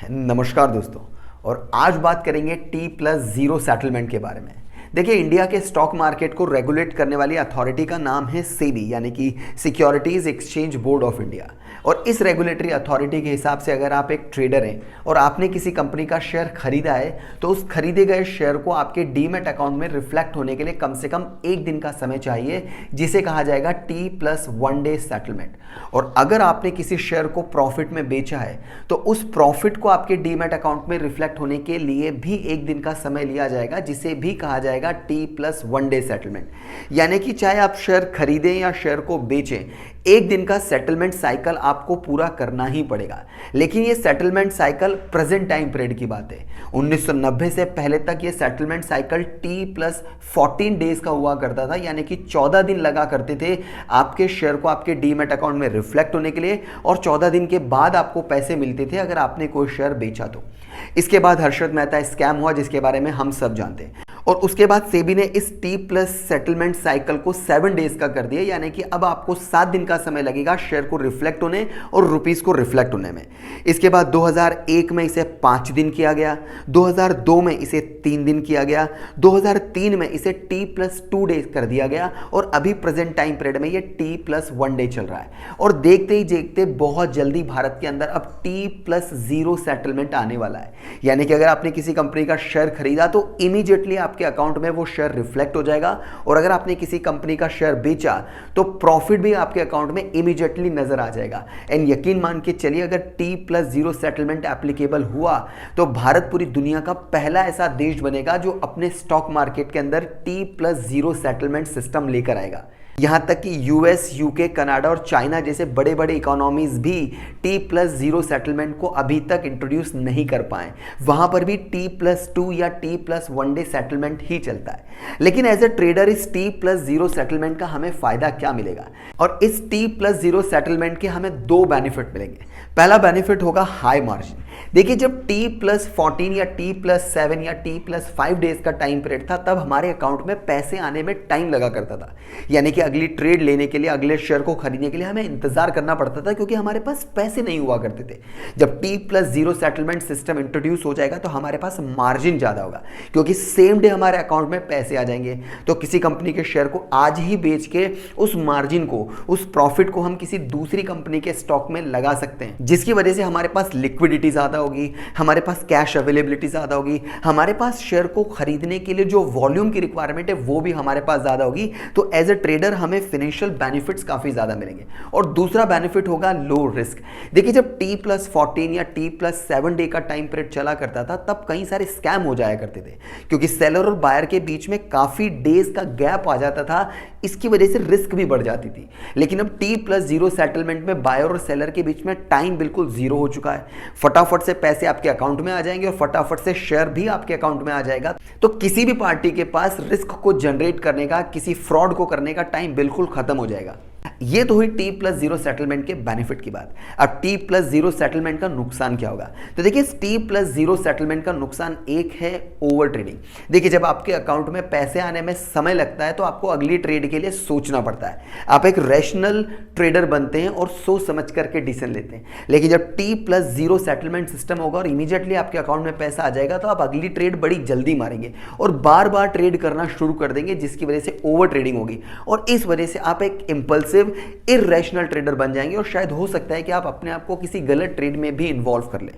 नमस्कार दोस्तों। और आज बात करेंगे T+0 सेटलमेंट के बारे में। देखिए, इंडिया के स्टॉक मार्केट को रेगुलेट करने वाली अथॉरिटी का नाम है सेबी, यानी कि securities exchange board of India. और इस रेगुलेटरी अथॉरिटी के हिसाब से अगर आप एक ट्रेडर हैं और आपने किसी कंपनी का शेयर खरीदा है तो उस खरीदे गए शेयर को आपके डीमैट अकाउंट में रिफ्लेक्ट होने के लिए कम से कम एक दिन का समय चाहिए, जिसे कहा जाएगा T+1 डे सेटलमेंट। और अगर आपने किसी शेयर को प्रॉफिट में बेचा है तो उस प्रॉफिट को आपके डीमैट अकाउंट में रिफ्लेक्ट होने के लिए भी एक दिन का समय लिया जाएगा, जिसे भी कहा जाएगा T+1 डे सेटलमेंट। यानी कि चाहे आप शेयर खरीदें या शेयर को बेचें, एक दिन का सेटलमेंट साइकिल आपको पूरा करना ही पड़ेगा। लेकिन ये settlement cycle present time period की बात है। 1990 से पहले तक ये सेटलमेंट साइकिल T+14 डेज का हुआ करता था, यानी कि 14 दिन लगा करते थे आपके शेयर को आपके डीमैट अकाउंट में रिफ्लेक्ट होने के लिए, और 14 दिन के बाद आपको पैसे मिलते थे अगर आपने कोई शेयर बेचा तो। इसके बाद हर्षद मेहता स्कैम हुआ, जिसके बारे में हम सब जानते हैं। और उसके बाद सेबी ने इस T+ सेटलमेंट साइकिल को 7 डेज का कर दिया, यानी कि अब आपको 7 दिन का समय लगेगा शेयर को रिफ्लेक्ट होने और रुपीस को रिफ्लेक्ट होने में। इसके बाद 2001 में इसे 5 दिन किया गया, 2002 में इसे 3 दिन किया गया, 2003 में इसे T+2 डेज कर दिया गया, और अभी प्रेजेंट टाइम पीरियड में ये T+1 डे चल रहा है। और देखते ही देखते बहुत जल्दी भारत के अंदर अब T+0 सेटलमेंट आने वाला है। यानी कि अगर आपने किसी कंपनी का शेयर खरीदा तो इमीडिएटली आपके अकाउंट में वो शेयर रिफ्लेक्ट हो जाएगा, और अगर आपने किसी कंपनी का शेयर बेचा तो प्रॉफिट भी आपके अकाउंट में इमीडिएटली नजर आ जाएगा। एंड यकीन मान के चलिए, अगर T+0 सेटलमेंट एप्लीकेबल हुआ तो भारत पूरी दुनिया का पहला ऐसा देश बनेगा जो अपने स्टॉक मार्केट के अंदर T+0 सेटलमेंट सिस्टम लेकर आएगा। यहां तक कि यूएस, यूके, कनाडा और चाइना जैसे बड़े बड़े इकोनॉमीज भी T+0 सेटलमेंट को अभी तक इंट्रोड्यूस नहीं कर पाए। वहां पर भी T+2 या T+1 डे सेटलमेंट ही चलता है। लेकिन एज ए ट्रेडर इस T+0 सेटलमेंट का हमें फायदा क्या मिलेगा? और इस T+0 सेटलमेंट के हमें 2 बेनिफिट मिलेंगे। पहला बेनिफिट होगा हाई मार्जिन। देखिए, जब T+14 या T+7 या T+5 डेज का टाइम पीरियड था, तब हमारे अकाउंट में पैसे आने में टाइम लगा करता था। यानी कि अगली ट्रेड लेने के लिए, अगले शेयर को खरीदने के लिए हमें इंतजार करना पड़ता था, क्योंकि हमारे पास पैसे नहीं हुआ करते थे। जब T+0 सेटलमेंट सिस्टम इंट्रोड्यूस हो जाएगा तो हमारे पास मार्जिन ज़्यादा होगा, क्योंकि सेम डे हमारे अकाउंट में पैसे आ जाएंगे। तो किसी कंपनी के शेयर को आज ही बेच के उस मार्जिन को, उस प्रॉफिट को हम किसी दूसरी कंपनी के स्टॉक में लगा सकते हैं, जिसकी वजह से हमारे पास लिक्विडिटी ज़्यादा होगी, हमारे पास कैश अवेलेबिलिटी ज़्यादा होगी, हमारे पास शेयर को खरीदने के लिए जो वॉल्यूम की रिक्वायरमेंट है वो भी हमारे पास ज़्यादा होगी। तो एज ए ट्रेडर हमें फाइनेंशियल बेनिफिट्स काफ़ी ज़्यादा मिलेंगे। और दूसरा बेनिफिट होगा लो रिस्क। देखिए, जब T+14 या T+7 डे का टाइम पीरियड चला करता था, तब कई सारे स्कैम हो जाया करते थे, क्योंकि सेलर और बायर के बीच में काफ़ी डेज का गैप आ जाता था। इसकी वजह से रिस्क भी बढ़ जाती थी। लेकिन अब T+0 सेटलमेंट में बायर और सेलर के बीच में टाइम बिल्कुल जीरो हो चुका है। फटाफट से पैसे आपके अकाउंट में आ जाएंगे और फटाफट से शेयर भी आपके अकाउंट में आ जाएगा। तो किसी भी पार्टी के पास रिस्क को जनरेट करने का, किसी फ्रॉड को करने का टाइम बिल्कुल खत्म हो जाएगा। ये तो हुई T+0 सेटलमेंट के बेनिफिट की बात। अब T+0 सेटलमेंट का नुकसान क्या होगा? तो देखिए, T+0 सेटलमेंट का नुकसान एक है ओवर ट्रेडिंग। देखिए, जब आपके अकाउंट में पैसे आने में समय लगता है तो आपको अगली ट्रेड के लिए सोचना पड़ता है। आप एक रैशनल ट्रेडर बनते हैं और सोच समझ करके डिसीजन लेते हैं। लेकिन जब T+0 सेटलमेंट सिस्टम होगा और इमीडिएटली आपके अकाउंट में पैसा आ जाएगा, तो आप अगली ट्रेड बड़ी जल्दी मारेंगे और बार बार ट्रेड करना शुरू कर देंगे, जिसकी वजह से ओवर ट्रेडिंग होगी। और इस वजह से आप एक इम्पल्सिव इर्रेशनल ट्रेडर बन जाएंगे, और शायद हो सकता है कि आप अपने आप को किसी गलत ट्रेड में भी इन्वॉल्व कर लें।